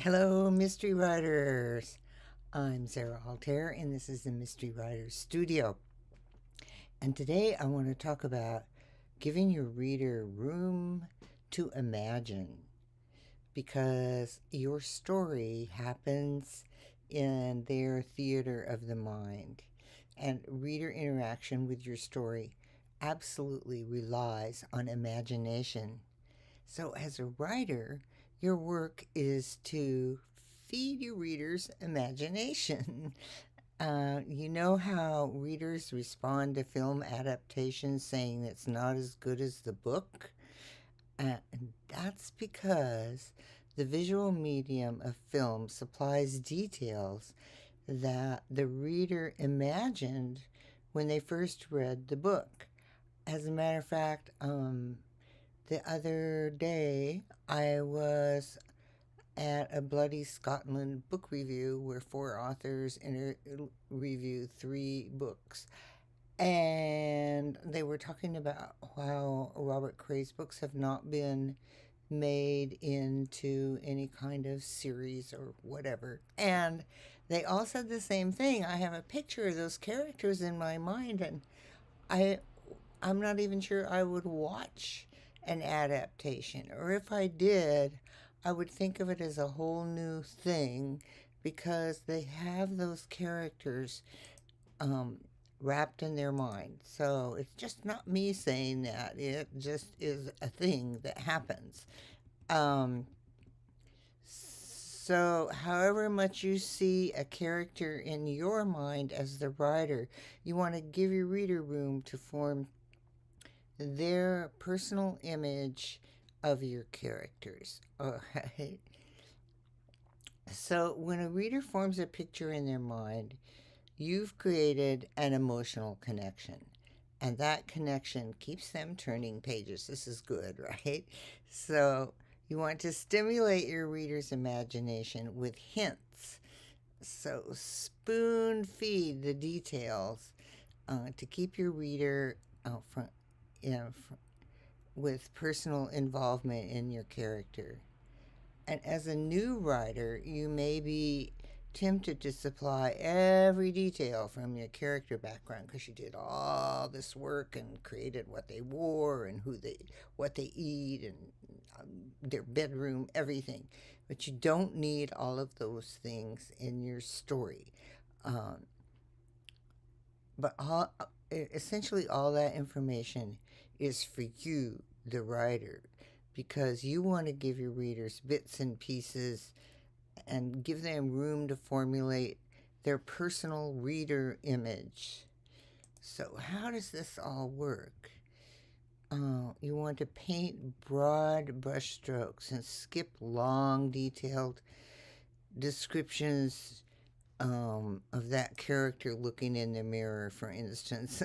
Hello, mystery writers. I'm Sarah Altair, and this is the Mystery Writers Studio. And today I want to talk about giving your reader room to imagine because your story happens in their theater of the mind, and reader interaction with your story absolutely relies on imagination. So, as a writer, your work is to feed your readers imagination. You know how readers respond to film adaptations saying it's not as good as the book? And that's because the visual medium of film supplies details that the reader imagined when they first read the book. As a matter of fact, the other day I was at a Bloody Scotland book review where four authors reviewed three books. And they were talking about how Robert Cray's books have not been made into any kind of series or whatever. And they all said the same thing. I have a picture of those characters in my mind, and I I'm not even sure I would watch an adaptation. Or if I did, I would think of it as a whole new thing because they have those characters um, wrapped in their mind. So it's just not me saying that, it just is a thing that happens. Um, so, however much you see a character in your mind as the writer, you want to give your reader room to form their personal image of your characters. Alright. So, when a reader forms a picture in their mind, you've created an emotional connection. And that connection keeps them turning pages. This is good, right? So, you want to stimulate your reader's imagination with hints. So, spoon feed the details to keep your reader from, you know, with personal involvement in your character. And as a new writer, you may be tempted to supply every detail from your character background because you did all this work and created what they wore and what they eat and their bedroom, everything. But you don't need all of those things in your story. Um, but essentially all that information is for you, the writer, because you want to give your readers bits and pieces and give them room to formulate their personal reader image. So, how does this all work? You want to paint broad brushstrokes and skip long, detailed descriptions of that character looking in the mirror, for instance.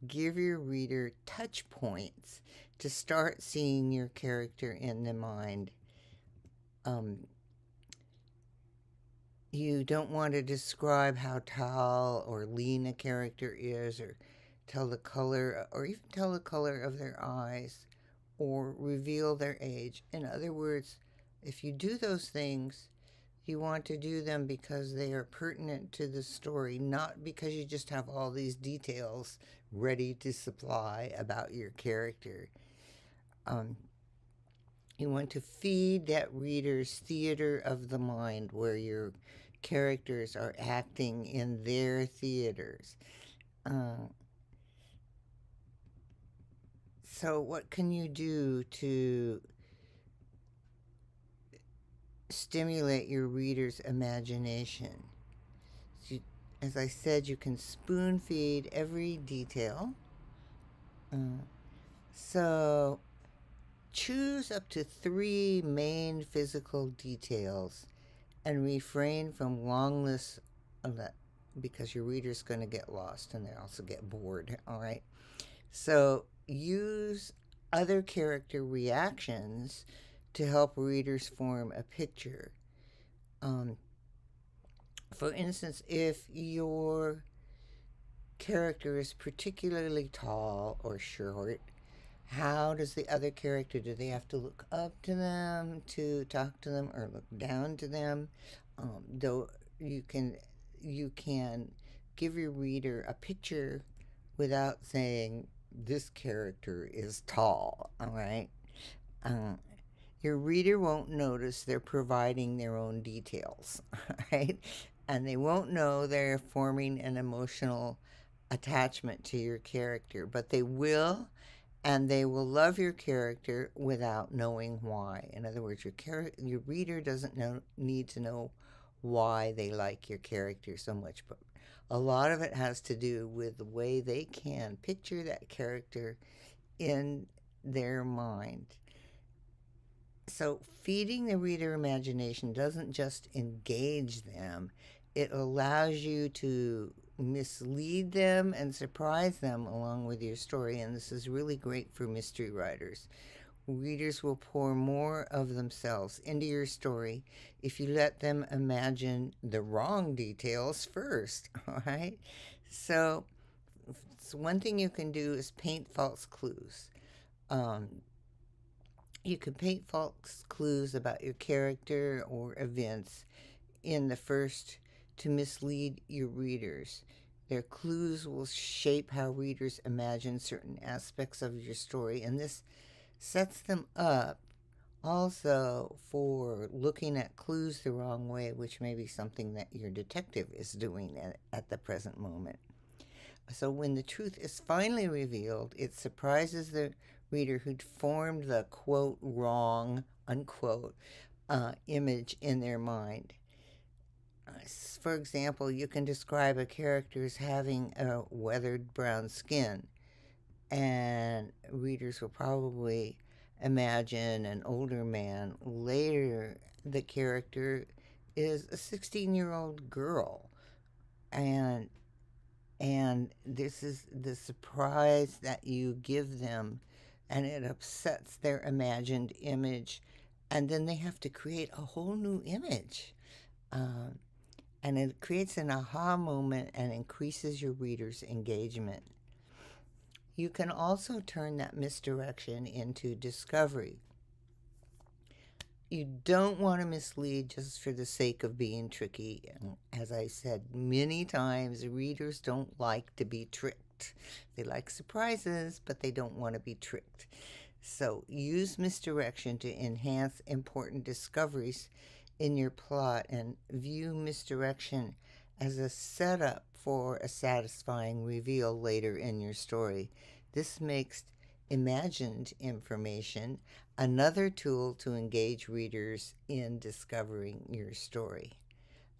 Give your reader touch points to start seeing your character in the mind. Um, you don't want to describe how tall or lean a character is, or tell the color, or even tell the color of their eyes, or reveal their age. In other words, if you do those things, you want to do them because they are pertinent to the story, not because you just have all these details ready to supply about your character. Um, you want to feed that reader's theater of the mind where your characters are acting in their theaters. Uh, so, what can you do to stimulate your reader's imagination? So as I said, you can spoon feed every detail. Uh, so, choose up to three main physical details and refrain from long lists of that because your reader's going to get lost and they also get bored. All right. So use other character reactions to help readers form a picture. Um, for instance, if your character is particularly tall or short, How does the other character, do they have to look up to them to talk to them or look down to them? Though you can give your reader a picture without saying this character is tall, all right? Uh, your reader won't notice they're providing their own details, right? And they won't know they're forming an emotional attachment to your character, but they will, and they will love your character without knowing why. In other words, your reader doesn't need to know why they like your character so much, but a lot of it has to do with the way they can picture that character in their mind. So, feeding the reader imagination doesn't just engage them, it allows you to mislead them and surprise them along with your story. And this is really great for mystery writers. Readers will pour more of themselves into your story if you let them imagine the wrong details first. All right. So, one thing you can do is paint false clues. Um, you can paint false clues about your character or events in the first to mislead your readers. Their clues will shape how readers imagine certain aspects of your story, and this sets them up also for looking at clues the wrong way, which may be something that your detective is doing at the present moment. So when the truth is finally revealed, it surprises the reader who'd formed the quote wrong unquote image in their mind. For example, you can describe a character as having a weathered brown skin, and readers will probably imagine an older man. Later, the character is a 16-year-old girl, and this is the surprise that you give them, and it upsets their imagined image, and then they have to create a whole new image. Um, and it creates an aha moment and increases your reader's engagement. You can also turn that misdirection into discovery. You don't want to mislead just for the sake of being tricky. As I said many times, readers don't like to be tricked. They like surprises, but they don't want to be tricked. So use misdirection to enhance important discoveries in your plot and view misdirection as a setup for a satisfying reveal later in your story. This makes imagined information another tool to engage readers in discovering your story.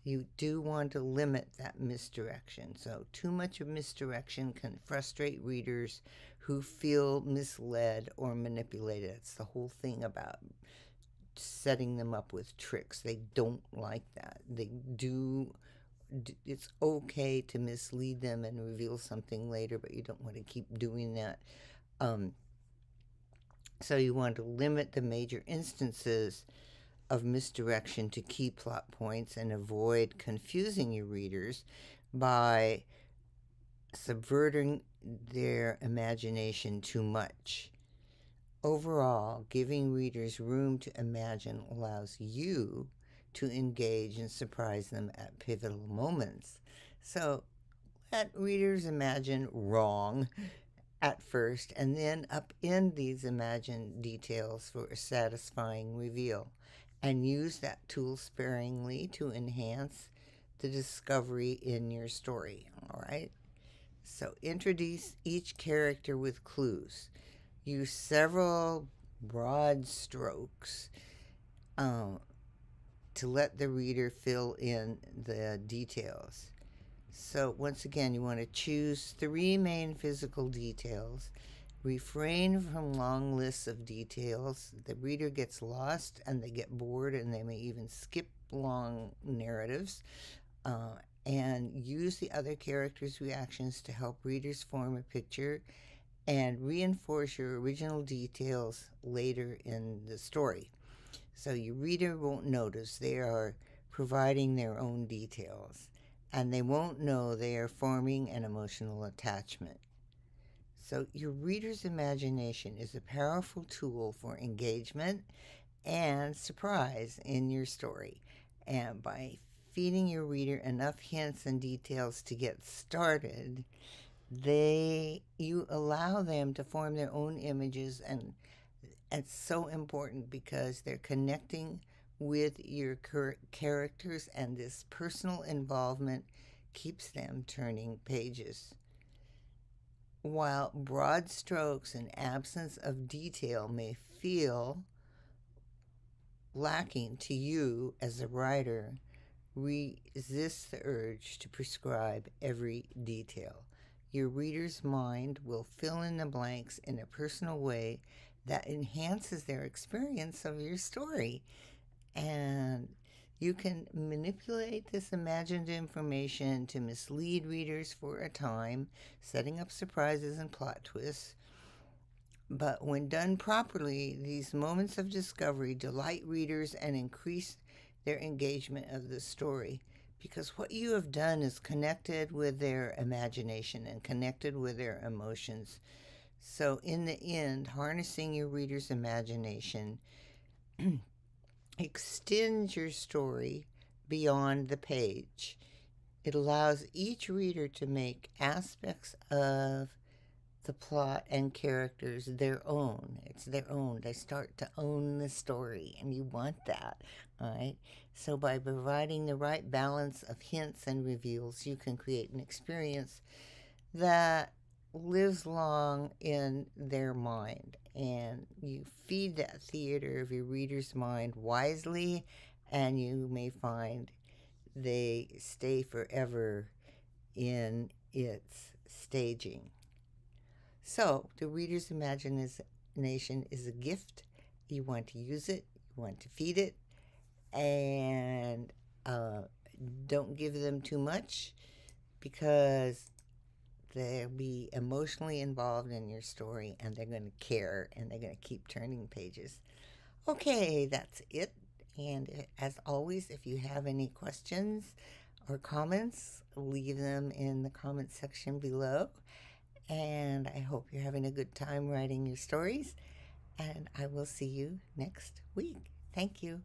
You do want to limit that misdirection. So, too much of misdirection can frustrate readers who feel misled or manipulated. It's the whole thing about setting them up with tricks. They don't like that. It's okay to mislead them and reveal something later, but you don't want to keep doing that. So you want to limit the major instances of misdirection to key plot points and avoid confusing your readers by subverting their imagination too much. Overall, giving readers room to imagine allows you to engage and surprise them at pivotal moments. So let readers imagine wrong at first and then upend these imagined details for a satisfying reveal, and use that tool sparingly to enhance the discovery in your story. All right? So introduce each character with clues. Use several broad strokes to let the reader fill in the details. So, once again, you want to choose 3 main physical details. Refrain from long lists of details. The reader gets lost and they get bored and they may even skip long narratives. And use the other characters' reactions to help readers form a picture and reinforce your original details later in the story. So your reader won't notice they are providing their own details, and they won't know they are forming an emotional attachment. So, your reader's imagination is a powerful tool for engagement and surprise in your story. And by feeding your reader enough hints and details to get started, you allow them to form their own images, and it's so important because they're connecting with your characters, and this personal involvement keeps them turning pages. While broad strokes and absence of detail may feel lacking to you as a writer, resist the urge to prescribe every detail. Your reader's mind will fill in the blanks in a personal way that enhances their experience of your story. And you can manipulate this imagined information to mislead readers for a time, setting up surprises and plot twists. But when done properly, these moments of discovery delight readers and increase their engagement of the story, because what you have done is connected with their imagination and connected with their emotions. So, in the end, harnessing your reader's imagination extends your story beyond the page. It allows each reader to make aspects of the plot and characters their own. It's their own. They start to own the story, and you want that, all right? So, by providing the right balance of hints and reveals, you can create an experience that lives long in their mind. And you feed that theater of your reader's mind wisely, and you may find they stay forever in its staging. So, the reader's imagination is a gift. You want to use it, you want to feed it, and don't give them too much, because they'll be emotionally involved in your story, and they're going to care, and they're going to keep turning pages. Okay, that's it. And as always, if you have any questions or comments, leave them in the comment section below. And I hope you're having a good time writing your stories. And I will see you next week. Thank you.